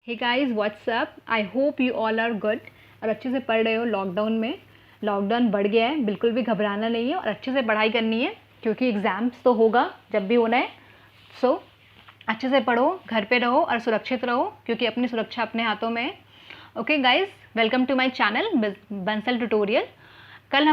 Hey guys what's up, I hope you all are good और अच्छे से पढ़ रहे हो। लॉकडाउन में लॉकडाउन बढ़ गया है, बिल्कुल भी घबराना नहीं है और अच्छे से पढ़ाई करनी है क्योंकि एग्ज़ाम्स तो होगा जब भी होना है। सो अच्छे से पढ़ो, घर पे रहो और सुरक्षित रहो क्योंकि अपनी सुरक्षा अपने हाथों में है। Okay guys, welcome to my channel Bansal tutorial. कल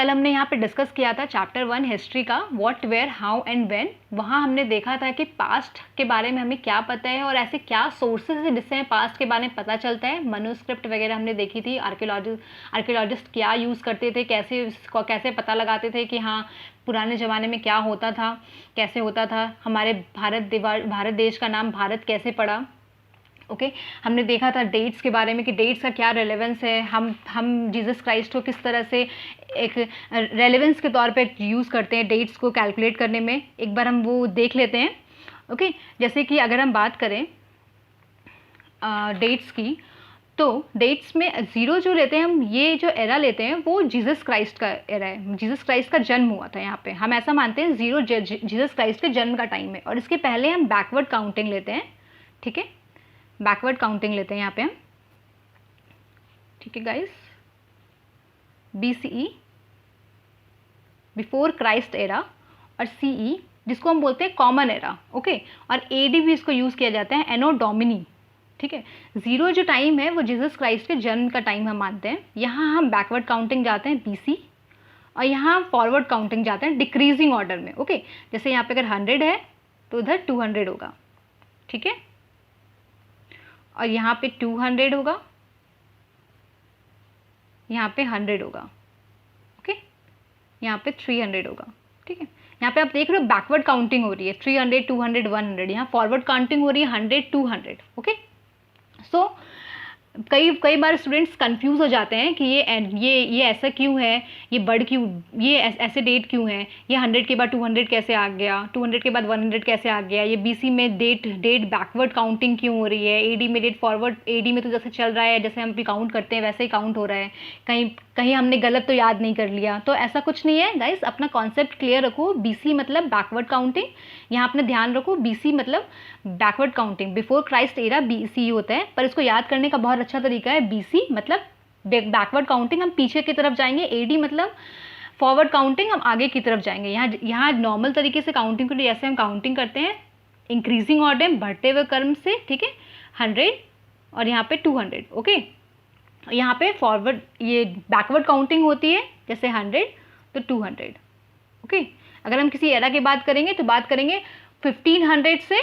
हमने यहाँ पे डिस्कस किया था चैप्टर 1 हिस्ट्री का, what where how and when. वहाँ हमने देखा था कि पास्ट के बारे में हमें क्या पता है और ऐसे क्या सोर्सेज है जिससे हमें पास्ट के बारे में पता चलता है। मनुस्क्रिप्ट वगैरह हमने देखी थी, आर्कियोलॉजिस्ट क्या यूज़ करते थे, कैसे पता लगाते थे कि हाँ पुराने ज़माने में क्या होता था, कैसे होता था, हमारे भारत देश का नाम भारत कैसे पड़ा। ओके हमने देखा था डेट्स के बारे में कि डेट्स का क्या रेलेवेंस है, हम जीसस क्राइस्ट को किस तरह से एक रेलेवेंस के तौर पे यूज़ करते हैं डेट्स को कैलकुलेट करने में। एक बार हम वो देख लेते हैं। ओके जैसे कि अगर हम बात करें डेट्स की, तो डेट्स में ज़ीरो जो लेते हैं हम, ये जो एरा लेते हैं वो जीसस क्राइस्ट का एरा है। जीसस क्राइस्ट का जन्म हुआ था यहाँ पे, हम ऐसा मानते हैं ज़ीरो जीसस क्राइस्ट के जन्म का टाइम है। और इसके पहले हम बैकवर्ड काउंटिंग लेते हैं, ठीक है, बैकवर्ड काउंटिंग लेते हैं यहाँ पे हम, ठीक है guys. BCE before Christ era और CE जिसको हम बोलते हैं कॉमन एरा, ओके। और AD भी इसको यूज़ किया जाता है, एनो डोमिनी, ठीक है। ज़ीरो जो टाइम है वो जीसस क्राइस्ट के जन्म का टाइम हम मानते हैं। यहाँ हम बैकवर्ड काउंटिंग जाते हैं BC और यहाँ फॉरवर्ड काउंटिंग जाते हैं डिक्रीजिंग ऑर्डर में, ओके। जैसे यहाँ पे अगर 100 है तो उधर 200 होगा, ठीक है, और यहाँ पे 200 होगा, यहाँ पे 100 होगा, ओके, यहाँ पे 300 होगा, ठीक है। यहाँ पे आप देख रहे हो बैकवर्ड काउंटिंग हो रही है 300, 200, 100। यहाँ फॉरवर्ड काउंटिंग हो रही है 100, 200, ओके। सो कई बार स्टूडेंट्स कंफ्यूज हो जाते हैं कि ये ऐसा क्यों है, ये बढ़ क्यों, ये ऐसे डेट क्यों है, ये 100 के बाद 200 कैसे आ गया, 200 के बाद 100 कैसे आ गया, ये BC में डेट बैकवर्ड काउंटिंग क्यों हो रही है, AD में डेट फॉरवर्ड, AD में तो जैसे चल रहा है, जैसे हम भी काउंट करते हैं वैसे ही काउंट हो रहा है, कहीं हमने गलत तो याद नहीं कर लिया। तो ऐसा कुछ नहीं है गाइस, अपना कॉन्सेप्ट क्लियर रखो। BC मतलब बैकवर्ड काउंटिंग, यहाँ अपने ध्यान रखो, BC मतलब backward counting, before Christ era BC होता है। पर इसको याद करने का बहुत अच्छा तरीका है, BC मतलब बैकवर्ड काउंटिंग, हम पीछे की तरफ जाएंगे, AD मतलब फॉरवर्ड काउंटिंग, हम आगे की तरफ जाएंगे। यहाँ नॉर्मल तरीके से काउंटिंग करिए, जैसे हम काउंटिंग करते हैं इंक्रीजिंग ऑर्डर, बढ़ते हुए क्रम से, ठीक है, 100 और यहाँ पे 200, ओके। यहाँ पे फॉरवर्ड ये बैकवर्ड काउंटिंग होती है, जैसे 100 तो 200, ओके। अगर हम किसी एरा की बात करेंगे तो बात करेंगे 1500 से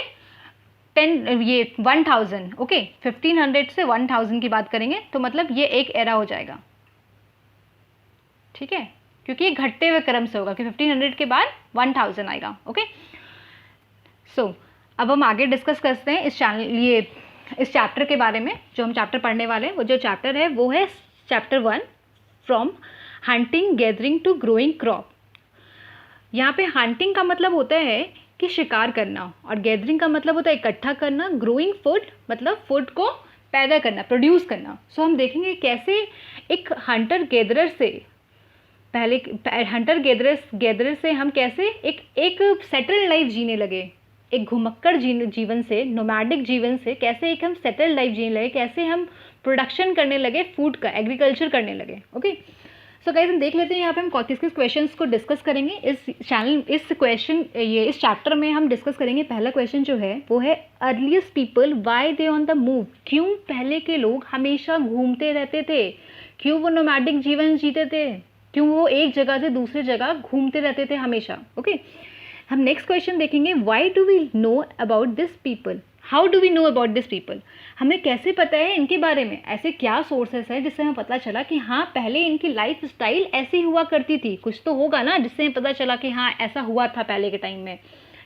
1000, ओके, 1500 से 1000 की बात करेंगे तो मतलब ये एक एरा हो जाएगा, ठीक है, क्योंकि ये घटते हुए क्रम से होगा कि 1500 के बाद 1000 आएगा, ओके। सो अब हम आगे डिस्कस करते हैं इस चैप्टर के बारे में। जो हम चैप्टर पढ़ने वाले हैं, वो जो चैप्टर है वो है chapter 1, from hunting gathering to growing crop. यहाँ पे हंटिंग का मतलब होता है कि शिकार करना, और गैदरिंग का मतलब होता है इकट्ठा करना, ग्रोइंग फूड मतलब फूड को पैदा करना, प्रोड्यूस करना। सो हम देखेंगे कैसे एक हंटर गैदरर से हम कैसे एक सेटल्ड लाइफ जीने लगे, एक घुमक्कड़ जीवन से, नोमैडिक जीवन से कैसे एक हम सेटल्ड लाइफ जीने लगे, कैसे हम प्रोडक्शन करने लगे फूड का, एग्रीकल्चर करने लगे, ओके। सो गाइस हम देख लेते हैं यहाँ पे हम किस क्वेश्चंस को डिस्कस करेंगे इस चैप्टर में। हम डिस्कस करेंगे पहला क्वेश्चन जो है वो है earliest people why they on the move. क्यों पहले के लोग हमेशा घूमते रहते थे, क्यों वो नोमैडिक जीवन जीते थे, क्यों वो एक जगह से दूसरी जगह घूमते रहते थे हमेशा, ओके। हम नेक्स्ट क्वेश्चन देखेंगे, why do we know about this people, how do we know about this people, हमें कैसे पता है इनके बारे में, ऐसे क्या सोर्सेस है जिससे हमें पता चला कि हाँ पहले इनकी लाइफ स्टाइल ऐसी हुआ करती थी। कुछ तो होगा ना जिससे हमें पता चला कि हाँ ऐसा हुआ था पहले के टाइम में,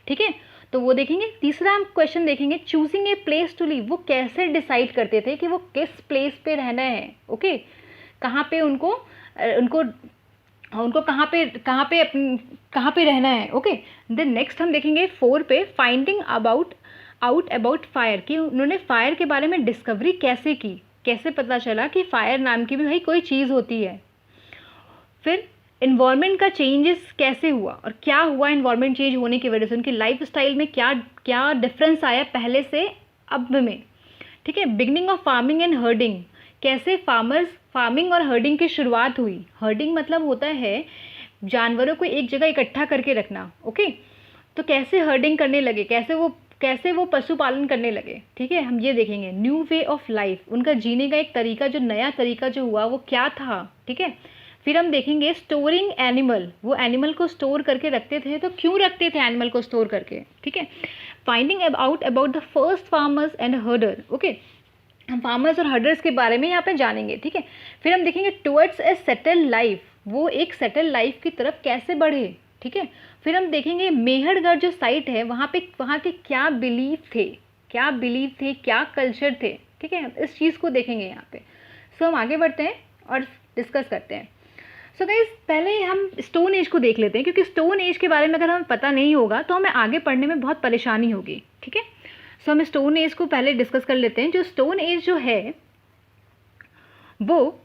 ठीक है। तो वो देखेंगे। तीसरा हम क्वेश्चन देखेंगे, choosing a place to live, वो कैसे डिसाइड करते थे कि वो किस प्लेस पे रहना है, ओके, कहाँ पे उनको कहाँ पे रहना है, ओके। देन नेक्स्ट हम देखेंगे 4 पे, फाइंडिंग आउट अबाउट फायर, कि उन्होंने फायर के बारे में डिस्कवरी कैसे की, कैसे पता चला कि फायर नाम की भी भाई कोई चीज़ होती है। फिर इन्वायरमेंट का चेंजेस कैसे हुआ और क्या हुआ इन्वायरमेंट चेंज होने की वजह से, उनकी लाइफ स्टाइल में क्या डिफरेंस आया पहले से अब में। ठीक है। Beginning of farming and herding, कैसे फार्मिंग और हर्डिंग की शुरुआत हुई। हर्डिंग मतलब होता है जानवरों को एक जगह इकट्ठा करके रखना, ओके। तो कैसे हर्डिंग करने लगे, कैसे वो पशुपालन करने लगे, ठीक है, हम ये देखेंगे। न्यू वे ऑफ लाइफ, उनका जीने का एक तरीका, जो नया तरीका जो हुआ वो क्या था, ठीक है। फिर हम देखेंगे स्टोरिंग एनिमल, वो एनिमल को स्टोर करके रखते थे, तो क्यों रखते थे एनिमल को स्टोर करके, ठीक है। Finding about the first farmers and हर्डर, okay, हम फार्मर्स और हर्डर्स के बारे में यहाँ पे जानेंगे, ठीक है। फिर हम देखेंगे टुवर्ड्स ए सेटल लाइफ, वो एक सेटल लाइफ की तरफ कैसे बढ़े, ठीक है। फिर हम देखेंगे मेहरगढ़ जो साइट है वहाँ के क्या बिलीफ थे, क्या कल्चर थे, ठीक है, इस चीज़ को देखेंगे यहाँ पे। सो हम आगे बढ़ते हैं और डिस्कस करते हैं। सो गाइस पहले हम स्टोन एज को देख लेते हैं, क्योंकि स्टोन एज के बारे में अगर हमें पता नहीं होगा तो हमें आगे पढ़ने में बहुत परेशानी होगी, ठीक है। सो हम स्टोन एज को पहले डिस्कस कर लेते हैं। जो स्टोन एज जो है वो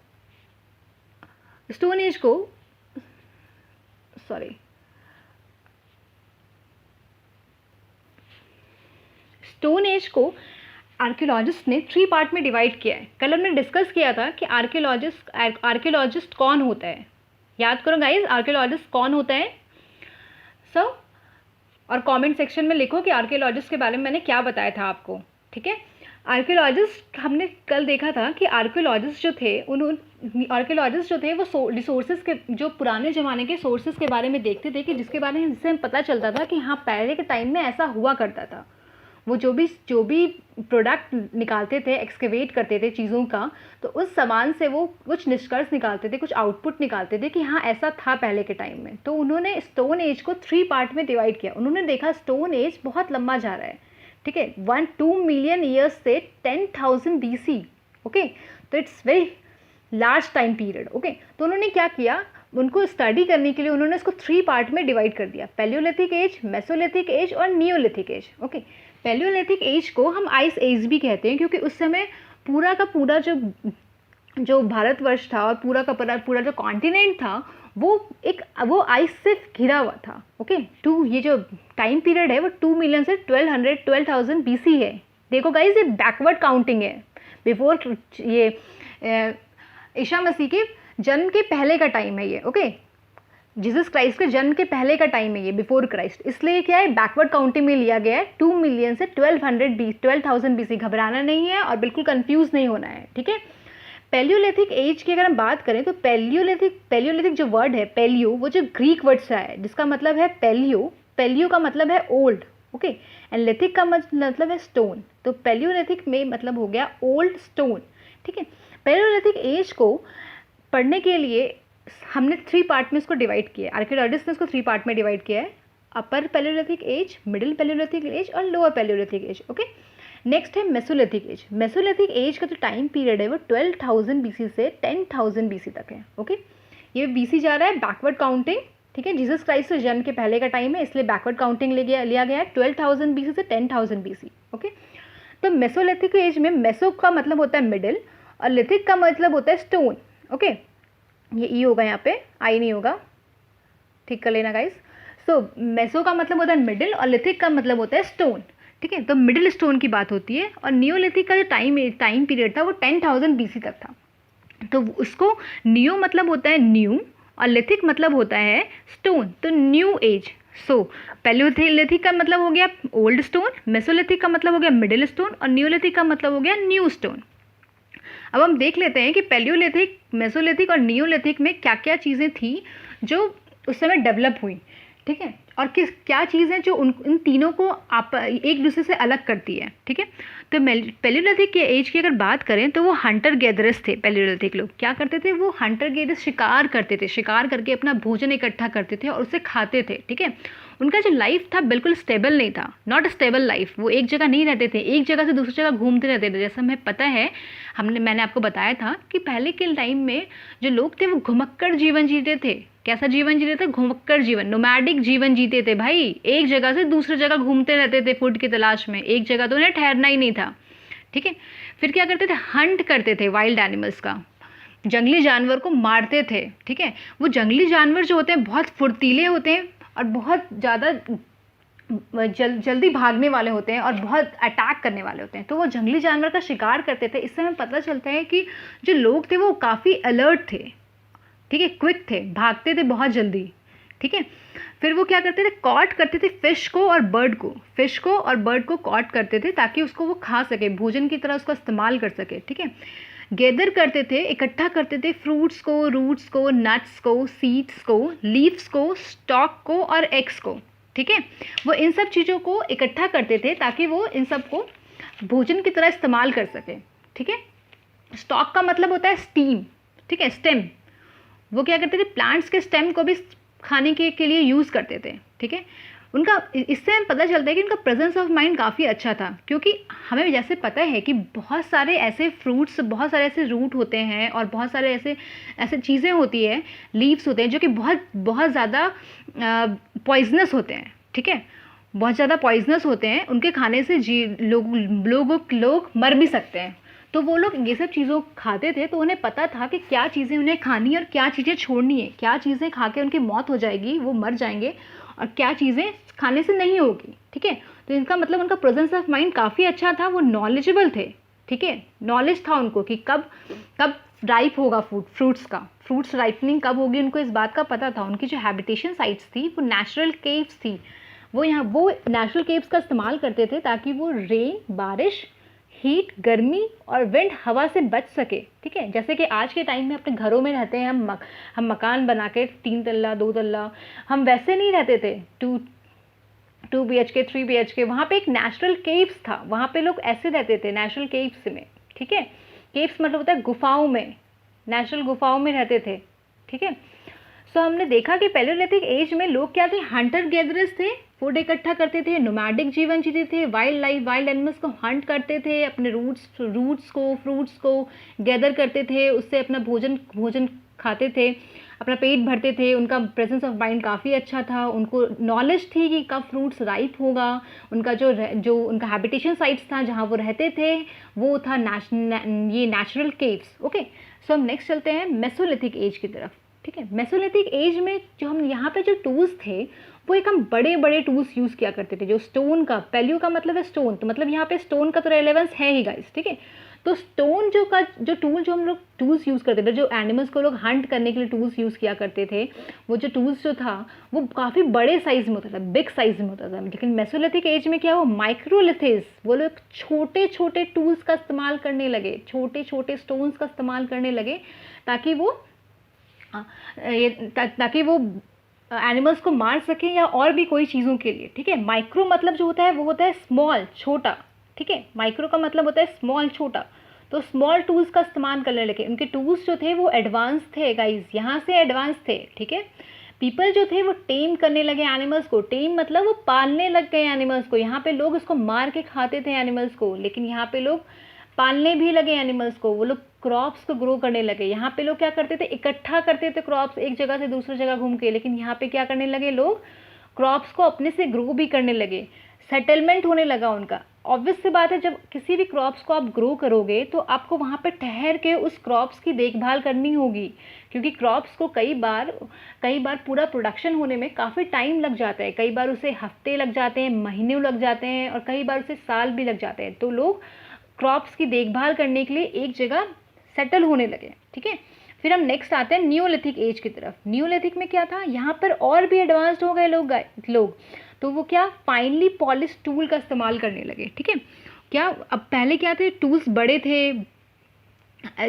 स्टोन एज को स्टोन एज को आर्कियोलॉजिस्ट ने 3 पार्ट में डिवाइड किया है। कल हमने डिस्कस किया था कि आर्कियोलॉजिस्ट कौन होता है। याद करो गाइज, आर्कियोलॉजिस्ट कौन होता है। और कमेंट सेक्शन में लिखो कि आर्कियोलॉजिस्ट के बारे में मैंने क्या बताया था आपको, ठीक है। आर्कियोलॉजिस्ट हमने कल देखा था कि आर्कियोलॉजिस्ट जो थे वो रिसोर्सेज के, जो पुराने ज़माने के सोर्सेज के बारे में देखते थे, कि जिसके बारे में, जिससे हमें पता चलता था कि हाँ पहले के टाइम में ऐसा हुआ करता था। वो जो भी प्रोडक्ट निकालते थे, एक्सकेवेट करते थे चीज़ों का, तो उस सामान से वो कुछ निष्कर्ष निकालते थे, कुछ आउटपुट निकालते थे कि हाँ ऐसा था पहले के टाइम में। तो उन्होंने स्टोन एज को 3 पार्ट में डिवाइड किया। उन्होंने देखा स्टोन एज बहुत लंबा जा रहा है, ठीक है, 2 मिलियन ईयर्स से 10,000 BC, ओके। तो it's very large time period, okay. तो उन्होंने क्या किया, उनको स्टडी करने के लिए उन्होंने इसको 3 पार्ट में डिवाइड कर दिया, पैलियोलिथिक एज, मेसोलिथिक एज और Neolithic age, okay. Palaeolithic age को हम आइस एज भी कहते हैं, क्योंकि उस समय पूरा का पूरा जो भारतवर्ष था और पूरा का पूरा जो कॉन्टिनेंट था वो आइस से घिरा हुआ था, ओके। ये जो टाइम पीरियड है वो 2 मिलियन से 12,000 BC है। देखो गाइज, ये बैकवर्ड काउंटिंग है, बिफोर ये ईसा मसीह के जन्म के पहले का टाइम है ये, ओके। जीसस क्राइस्ट के जन्म के पहले का टाइम है ये, बिफोर क्राइस्ट, इसलिए क्या है, बैकवर्ड काउंटिंग में लिया गया है। 2 मिलियन से 12,000 BC, घबराना नहीं है और बिल्कुल कंफ्यूज नहीं होना है, ठीक है। पैलियोलिथिक एज की अगर हम बात करें तो पैलियोलिथिक जो वर्ड है पैलियो, वो जो ग्रीक वर्ड से है, जिसका मतलब है पैलियो का मतलब है ओल्ड, ओके, एंड लिथिक का मतलब है स्टोन। तो पैलियोलिथिक में मतलब हो गया ओल्ड स्टोन, ठीक है। पैलियोलिथिक एज को पढ़ने के लिए हमने 3 पार्ट में इसको डिवाइड किया है। आर्कियोलॉजिस्ट ने इसको 3 पार्ट में डिवाइड किया है, upper palaeolithic age, middle palaeolithic age और lower palaeolithic age, okay. Next है मेसोलिथिक एज। मेसोलिथिक एज का जो टाइम पीरियड है वो 12,000 BC से 10,000 BC तक है, ओके। ये BC जा रहा है बैकवर्ड काउंटिंग, ठीक है। जीसस क्राइस्ट के जन्म के पहले का टाइम है, इसलिए बैकवर्ड काउंटिंग लिया गया है 12,000 BC से 10,000 BC, ओके। तो मेसोलिथिक एज में मेसो का मतलब होता है मिडिल और लिथिक का मतलब होता है स्टोन, ओके। ये ई होगा यहाँ पे, आई नहीं होगा, ठीक कर लेना गाइस। सो मेसो का मतलब होता है मिडिल और लिथिक का मतलब होता है स्टोन, ठीक है। तो मिडिल स्टोन की बात होती है। और नियोलिथिक का जो टाइम पीरियड था वो 10,000 BC तक था। तो उसको नियो मतलब होता है न्यू और लिथिक मतलब होता है स्टोन, तो न्यू एज। सो पैलियोलिथिक का मतलब हो गया ओल्ड स्टोन, मेसोलिथिक का मतलब हो गया मिडिल स्टोन और नियोलिथिक का मतलब हो गया न्यू स्टोन। अब हम देख लेते हैं कि पैलियोलिथिक, मेसोलिथिक और नियोलिथिक में क्या क्या चीज़ें थी जो उस समय डेवलप हुई, ठीक है, और क्या चीज़ है जो इन तीनों को एक दूसरे से अलग करती है, ठीक है। तो पैलियोलिथिक के एज की अगर बात करें तो वो हंटर गैदरर्स थे। पैलियोलिथिक लोग क्या करते थे, वो हंटर गैदरर्स शिकार करते थे, शिकार करके अपना भोजन इकट्ठा करते थे और उसे खाते थे, ठीक है। उनका जो लाइफ था बिल्कुल स्टेबल नहीं था, नॉट स्टेबल लाइफ। वो एक जगह नहीं रहते थे, एक जगह से दूसरी जगह घूमते रहते थे। जैसा हमें पता है, मैंने आपको बताया था कि पहले के टाइम में जो लोग थे वो घुमक्कड़ जीवन जीते थे। कैसा जीवन जीते थे, घुमक्कड़ जीवन, नोमैडिक जीवन जीते थे भाई। एक जगह से दूसरी जगह घूमते रहते थे फूड की तलाश में, एक जगह तो उन्हें ठहरना ही नहीं था, ठीक है। फिर क्या करते थे, हंट करते थे वाइल्ड एनिमल्स का, जंगली जानवर को मारते थे, ठीक है। वो जंगली जानवर जो होते हैं बहुत फुर्तीले होते हैं और बहुत ज़्यादा जल्दी भागने वाले होते हैं और बहुत अटैक करने वाले होते हैं, तो वो जंगली जानवर का शिकार करते थे। इससे हमें पता चलता है कि जो लोग थे वो काफ़ी अलर्ट थे, ठीक है, क्विक थे, भागते थे बहुत जल्दी, ठीक है। फिर वो क्या करते थे, कॉट करते थे फिश को और बर्ड को, फिश को और बर्ड को कॉट करते थे ताकि उसको वो खा सके, भोजन की तरह उसको इस्तेमाल कर सके, ठीक है। गैदर करते थे, इकट्ठा करते थे फ्रूट्स को, रूट्स को, नट्स को, सीड्स को, लीव्स को, स्टॉक को और एग्स को, ठीक है। वो इन सब चीज़ों को इकट्ठा करते थे ताकि वो इन सब को भोजन की तरह इस्तेमाल कर सके, ठीक है। स्टॉक का मतलब होता है स्टीम, ठीक है, स्टेम। वो क्या करते थे, प्लांट्स के स्टेम को भी खाने के लिए यूज़ करते थे, ठीक है। उनका, इससे हमें पता चलता है कि उनका प्रेजेंस ऑफ माइंड काफ़ी अच्छा था, क्योंकि हमें जैसे पता है कि बहुत सारे ऐसे फ्रूट्स, बहुत सारे ऐसे रूट होते हैं और बहुत सारे ऐसे चीज़ें होती है, लीव्स होते हैं जो कि बहुत बहुत ज़्यादा पॉइजनस होते हैं, ठीक है, बहुत ज़्यादा पॉइजनस होते हैं, उनके खाने से लोग मर भी सकते हैं। तो वो लोग ये सब चीज़ों खाते थे, तो उन्हें पता था कि क्या चीज़ें उन्हें खानी है और क्या चीज़ें छोड़नी है, क्या चीज़ें खा के उनकी मौत हो जाएगी, वो मर जाएंगे, और क्या चीज़ें खाने से नहीं होगी, ठीक है। तो इसका मतलब उनका प्रेजेंस ऑफ माइंड काफ़ी अच्छा था, वो नॉलेजेबल थे, ठीक है, नॉलेज था उनको कि कब कब राइप होगा फ्रूट्स का, फ्रूट्स राइपनिंग कब होगी, उनको इस बात का पता था। उनकी जो हैबिटेशन साइट्स थी वो नेचुरल केव्स थी, वो नेचुरल केव्स का इस्तेमाल करते थे ताकि वो रेन, बारिश, हीट, गर्मी और विंड, हवा से बच सके, ठीक है। जैसे कि आज के टाइम में अपने घरों में रहते हैं हम मकान बना के 3 तल्ला 2 तल्ला, हम वैसे नहीं रहते थे 2 BHK 3 BHK। वहाँ पे एक नेचुरल केव्स था, वहाँ पे लोग ऐसे रहते थे नेचुरल केव्स में, ठीक है। केव्स मतलब होता है गुफाओं में, नेचुरल गुफाओं में रहते थे, ठीक है। सो हमने देखा कि पैलियोलिथिक एज में लोग क्या थे, हंटर गैदरर्स थे, फूड इकट्ठा करते थे, नोमैडिक जीवन जीते थे, वाइल्ड एनिमल्स को हंट करते थे, अपने रूट्स को, फ्रूट्स को गैदर करते थे, उससे अपना भोजन खाते थे, अपना पेट भरते थे। उनका प्रेजेंस ऑफ माइंड काफ़ी अच्छा था, उनको नॉलेज थी कि कब फ्रूट्स राइप होगा। उनका जो उनका हैबिटेशन साइट्स था जहाँ वो रहते थे वो था ये नेचुरल केव्स, ओके। सो हम नेक्स्ट चलते हैं मेसोलिथिक एज की तरफ, ठीक है। मेसोलिथिक एज में जो हम यहाँ पे जो टूल्स थे वो एक हम बड़े बड़े टूल्स यूज़ किया करते थे, जो स्टोन का, पैलियो का मतलब है स्टोन, तो मतलब यहाँ पे स्टोन का तो रेलेवेंस है ही गाइस, ठीक है। तो स्टोन जो टूल जो हम लोग टूल्स यूज़ करते थे, जो एनिमल्स को लोग हंट करने के लिए टूल्स यूज़ किया करते थे, वो जो टूल्स जो था वो काफ़ी बड़े साइज़ में होता था, बिग साइज़ में होता था। लेकिन मेसोलिथिक एज में क्या हुआ, माइक्रोलिथिस, वो लोग छोटे छोटे टूल्स का इस्तेमाल करने लगे, छोटे छोटे स्टोन्स का इस्तेमाल करने लगे ताकि वो एनिमल्स को मार सके या और भी कोई चीज़ों के लिए, ठीक है। माइक्रो मतलब जो होता है वो होता है स्मॉल, छोटा, ठीक है। माइक्रो का मतलब होता है स्मॉल, छोटा। तो स्मॉल टूल्स का इस्तेमाल करने लगे। उनके टूल्स जो थे वो एडवांस थे गाइज, यहाँ से एडवांस थे, ठीक है। पीपल जो थे वो टेम करने लगे एनिमल्स को, टेम मतलब वो पालने लग गए एनिमल्स को। यहाँ पे लोग उसको मार के खाते थे एनिमल्स को, लेकिन यहाँ पे लोग पालने भी लगे एनिमल्स को। वो लोग क्रॉप्स को ग्रो करने लगे। यहाँ पे लोग क्या करते थे, इकट्ठा करते थे क्रॉप्स एक जगह से दूसरी जगह घूम के, लेकिन यहाँ पे क्या करने लगे लोग, क्रॉप्स को अपने से ग्रो भी करने लगे, सेटलमेंट होने लगा उनका। ऑब्वियस सी बात है, जब किसी भी क्रॉप्स को आप ग्रो करोगे तो आपको वहाँ पे ठहर के उस क्रॉप्स की देखभाल करनी होगी, क्योंकि क्रॉप्स को कई बार पूरा प्रोडक्शन होने में काफ़ी टाइम लग जाता है। कई बार उसे हफ्ते लग जाते हैं, महीने लग जाते हैं, और कई बार उसे साल भी लग जाते हैं। तो लोग क्रॉप्स की देखभाल करने के लिए एक जगह सेटल होने लगे, ठीक है। फिर हम नेक्स्ट आते हैं न्यूलिथिक एज की तरफ। न्यूलिथिक में क्या था, यहाँ पर और भी एडवांस्ड हो गए लोग। तो वो क्या, फाइनली पॉलिश टूल का इस्तेमाल करने लगे, ठीक है। क्या अब पहले क्या थे, टूल्स बड़े थे,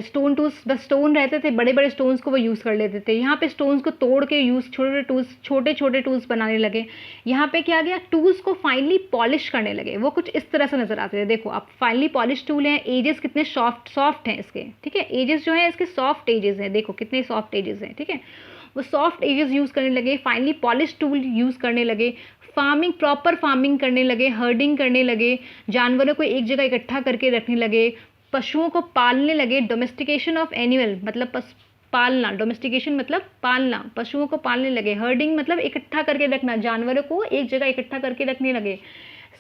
स्टोन टूल्स, बस स्टोन रहते थे, बड़े बड़े स्टोन्स को वो यूज़ कर लेते थे। यहाँ पे स्टोन्स को तोड़ के छोटे छोटे टूल्स बनाने लगे। यहाँ पे क्या गया, टूल्स को फाइनली पॉलिश करने लगे। वो कुछ इस तरह से नजर आते थे। देखो आप, फाइनली पॉलिश टूल हैं, एजेस कितने सॉफ्ट हैं इसके, ठीक है। एजेस जो हैं इसके सॉफ्ट एजेस हैं, देखो कितने सॉफ्ट एजेस हैं, ठीक है। वो सॉफ्ट एजेस यूज़ करने लगे, फाइनली पॉलिश टूल यूज़ करने लगे, प्रॉपर फार्मिंग करने लगे, हर्डिंग करने लगे, जानवरों को एक जगह इकट्ठा करके रखने लगे, पशुओं को पालने लगे। डोमेस्टिकेशन ऑफ एनिमल मतलब पालना, डोमेस्टिकेशन मतलब पालना, पशुओं को पालने लगे। हर्डिंग मतलब इकट्ठा करके रखना, जानवरों को एक जगह इकट्ठा करके रखने लगे।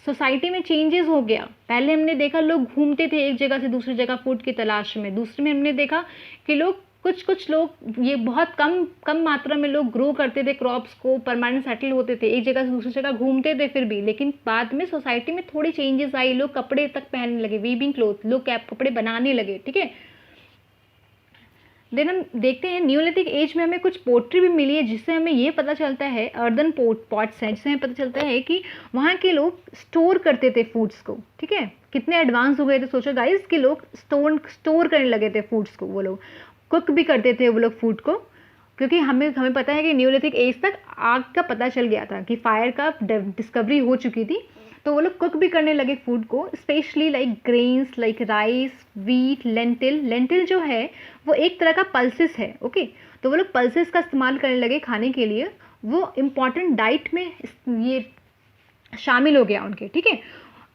सोसाइटी में चेंजेस हो गया। पहले हमने देखा लोग घूमते थे एक जगह से दूसरी जगह फूड की तलाश में। दूसरे में हमने देखा कि लोग कुछ कुछ लोग, ये बहुत कम कम मात्रा में लोग ग्रो करते थे क्रॉप्स को, परमानेंट सेटल होते थे, एक जगह से दूसरी जगह घूमते थे फिर भी, लेकिन बाद में सोसाइटी में थोड़ी चेंजेस आई, लोग कपड़े तक पहनने लगे, वीविंग क्लोथ, लोग कपड़े बनाने लगे, ठीक है। देन हम देखते हैं न्यूलिथिक एज में हमें कुछ पोट्री भी मिली है, जिससे हमें ये पता चलता है, अर्दन पॉट्स हैं, जिससे हमें पता चलता है कि वहाँ के लोग स्टोर करते थे फूड्स को, ठीक है। कितने एडवांस हो गए थे सोचो गाइस, कि लोग स्टोर करने लगे थे फूड्स को, वो लोग कुक भी करते थे वो लोग फूड को, क्योंकि हमें पता है कि न्यूलिथिक एज तक आग का पता चल गया था, कि फायर का डिस्कवरी हो चुकी थी, तो वो लोग कुक भी करने लगे फूड को, specially like grains, like rice, wheat, lentil जो है वो एक तरह का पल्सेस है, ओके। तो वो लोग पल्सेस का इस्तेमाल करने लगे खाने के लिए, वो इम्पॉर्टेंट डाइट में ये शामिल हो गया उनके, ठीक है।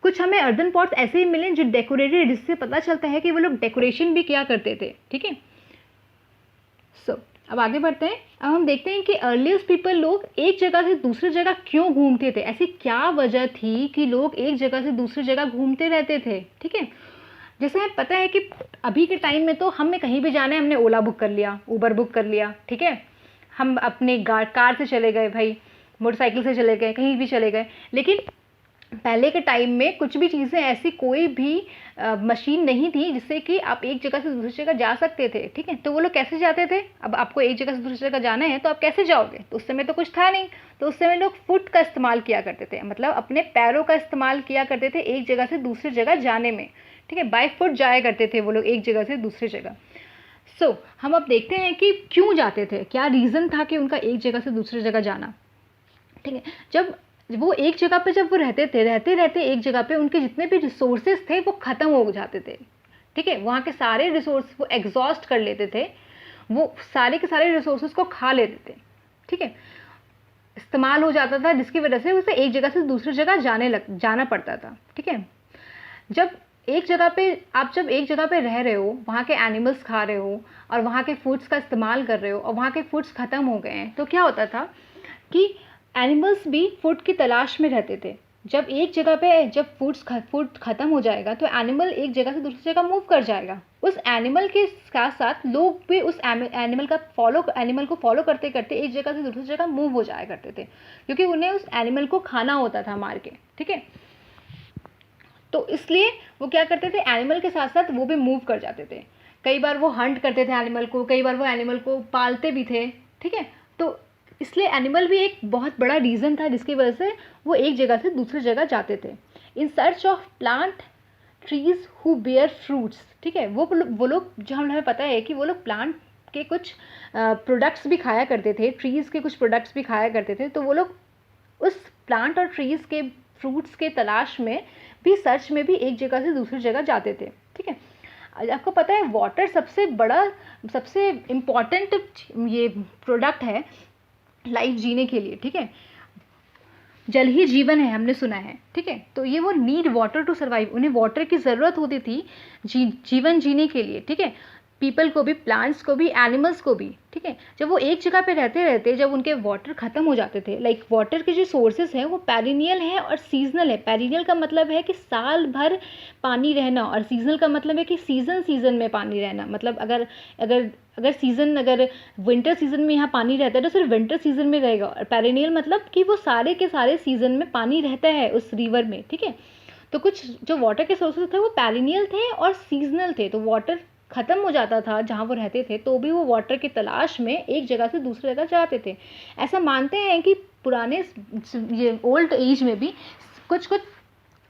कुछ हमें अर्दन पॉट्स ऐसे ही मिले जो डेकोरेटेड, जिससे पता चलता है कि वो लोग डेकोरेशन भी किया करते थे, ठीक है। सो अब आगे बढ़ते हैं। अब हम देखते हैं कि अर्लीस्ट पीपल लोग एक जगह से दूसरी जगह क्यों घूमते थे, ऐसी क्या वजह थी कि लोग एक जगह से दूसरी जगह घूमते रहते थे, ठीक है। जैसे हमें पता है कि अभी के टाइम में तो हमें कहीं भी जाना है, हमने ओला बुक कर लिया, उबर बुक कर लिया, ठीक है, हम अपने कार से चले गए भाई, मोटरसाइकिल से चले गए, कहीं भी चले गए। लेकिन पहले के टाइम में कुछ भी चीज़ें, ऐसी कोई भी मशीन नहीं थी जिससे कि आप एक जगह से दूसरी जगह जा सकते थे, ठीक है। तो वो लोग कैसे जाते थे, अब आपको एक जगह से दूसरी जगह जाना है तो आप कैसे जाओगे, तो उस समय तो कुछ था नहीं, तो उस समय लोग फुट का इस्तेमाल किया करते थे, मतलब अपने पैरों का इस्तेमाल किया करते थे एक जगह से दूसरी जगह जाने में, ठीक है। बाय फुट जाया करते थे वो लोग एक जगह से दूसरी जगह। सो हम अब देखते हैं कि क्यों जाते थे, क्या रीज़न था कि उनका एक जगह से दूसरी जगह जाना, ठीक है। जब वो एक जगह पे जब वो रहते एक जगह पे उनके जितने भी रिसोर्सेज थे वो ख़त्म हो जाते थे, ठीक है। वहाँ के सारे रिसोर्स वो एग्जॉस्ट कर लेते थे, वो सारे के सारे रिसोर्सेज को खा लेते थे, ठीक है, इस्तेमाल हो जाता था, जिसकी वजह से उसे एक जगह से दूसरी जगह जाना पड़ता था, ठीक है। जब एक जगह पे रह रहे हो, वहाँ के एनिमल्स खा रहे हो और वहाँ के फूड्स का इस्तेमाल कर रहे हो और वहाँ के फूड्स ख़त्म हो गए हैं, तो क्या होता था कि एनिमल्स भी फूड की तलाश में रहते थे। जब एक जगह पे जब फूड ख़त्म हो जाएगा तो एनिमल एक जगह से दूसरी जगह मूव कर जाएगा, उस एनिमल के साथ साथ लोग भी उस एनिमल को फॉलो करते करते एक जगह से दूसरी जगह मूव हो जाया करते थे, क्योंकि उन्हें उस एनिमल को खाना होता था मार के, ठीक है। तो इसलिए वो क्या करते थे, एनिमल के साथ साथ वो भी मूव कर जाते थे। कई बार वो हंट करते थे एनिमल को, कई बार वो एनिमल को पालते भी थे, ठीक है। तो इसलिए एनिमल भी एक बहुत बड़ा रीज़न था जिसकी वजह से वो एक जगह से दूसरी जगह जाते थे, in search of plant trees who bear fruits, ठीक है। वो लोग जो हमें पता है कि वो लोग प्लांट के कुछ प्रोडक्ट्स भी खाया करते थे, ट्रीज़ के कुछ प्रोडक्ट्स भी खाया करते थे, तो वो लोग उस प्लांट और ट्रीज़ के फ्रूट्स के तलाश में भी, सर्च में भी एक जगह से दूसरी जगह जाते थे, ठीक है। आपको पता है वाटर सबसे इम्पॉर्टेंट ये प्रोडक्ट है लाइफ जीने के लिए, ठीक है। जल ही जीवन है, हमने सुना है, ठीक है। तो ये वो नीड वाटर टू सर्वाइव, उन्हें वाटर की ज़रूरत होती थी जीवन जीने के लिए, ठीक है। पीपल को भी, प्लांट्स को भी, एनिमल्स को भी, ठीक है। जब वो एक जगह पे रहते जब उनके वाटर ख़त्म हो जाते थे, लाइक वाटर के जो सोर्सेज हैं वो पेरिनियल हैं और सीजनल है। पेरिनियल का मतलब है कि साल भर पानी रहना, और सीजनल का मतलब है कि सीज़न में पानी रहना। मतलब अगर विंटर सीजन में यहाँ पानी रहता है तो सिर्फ विंटर सीजन में रहेगा, और पेरिनियल मतलब कि वो सारे के सारे सीजन में पानी रहता है उस रिवर में, ठीक है। तो कुछ जो वाटर के सोर्सेज थे वो पेरिनियल थे और सीजनल थे, तो वाटर ख़त्म हो जाता था जहाँ वो रहते थे, तो भी वो वाटर की तलाश में एक जगह से दूसरी जगह जाते थे। ऐसा मानते हैं कि पुराने ये ओल्ड एज में भी कुछ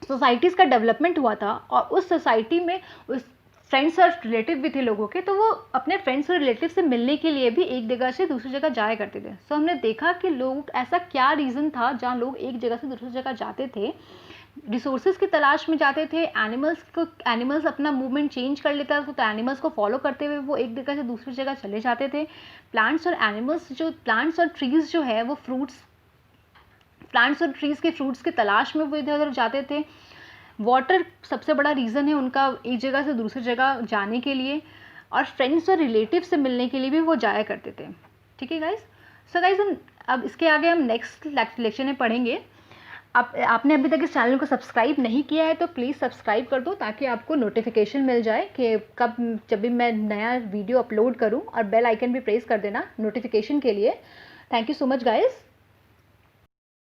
सोसाइटीज़ का डेवलपमेंट हुआ था, और उस सोसाइटी में उस फ्रेंड्स और रिलेटिव भी थे लोगों के, तो वो अपने फ्रेंड्स और रिलेटिव से मिलने के लिए भी एक जगह से दूसरी जगह जाया करते थे। सो हमने देखा कि लोग, ऐसा क्या रीज़न था जहाँ लोग एक जगह से दूसरी जगह जाते थे, रिसोर्सेज की तलाश में जाते थे। एनिमल्स अपना मूवमेंट चेंज कर लेता था, तो एनिमल्स को फॉलो करते हुए वो एक जगह से दूसरी जगह चले जाते थे। प्लांट्स और ट्रीज़ जो है वो प्लांट्स और ट्रीज़ के फ्रूट्स की तलाश में वो इधर उधर जाते थे। वाटर सबसे बड़ा रीज़न है उनका एक जगह से दूसरी जगह जाने के लिए, और फ्रेंड्स और रिलेटिव से मिलने के लिए भी वो जाया करते थे, ठीक है गाइस। सो गाइस, हम अब इसके आगे हम नेक्स्ट लेक्चर में पढ़ेंगे आपने अभी तक इस चैनल को सब्सक्राइब नहीं किया है तो प्लीज़ सब्सक्राइब कर दो, ताकि आपको नोटिफिकेशन मिल जाए कि कब जब भी मैं नया वीडियो अपलोड करूं, और बेल आइकन भी प्रेस कर देना नोटिफिकेशन के लिए। Thank you so much guys.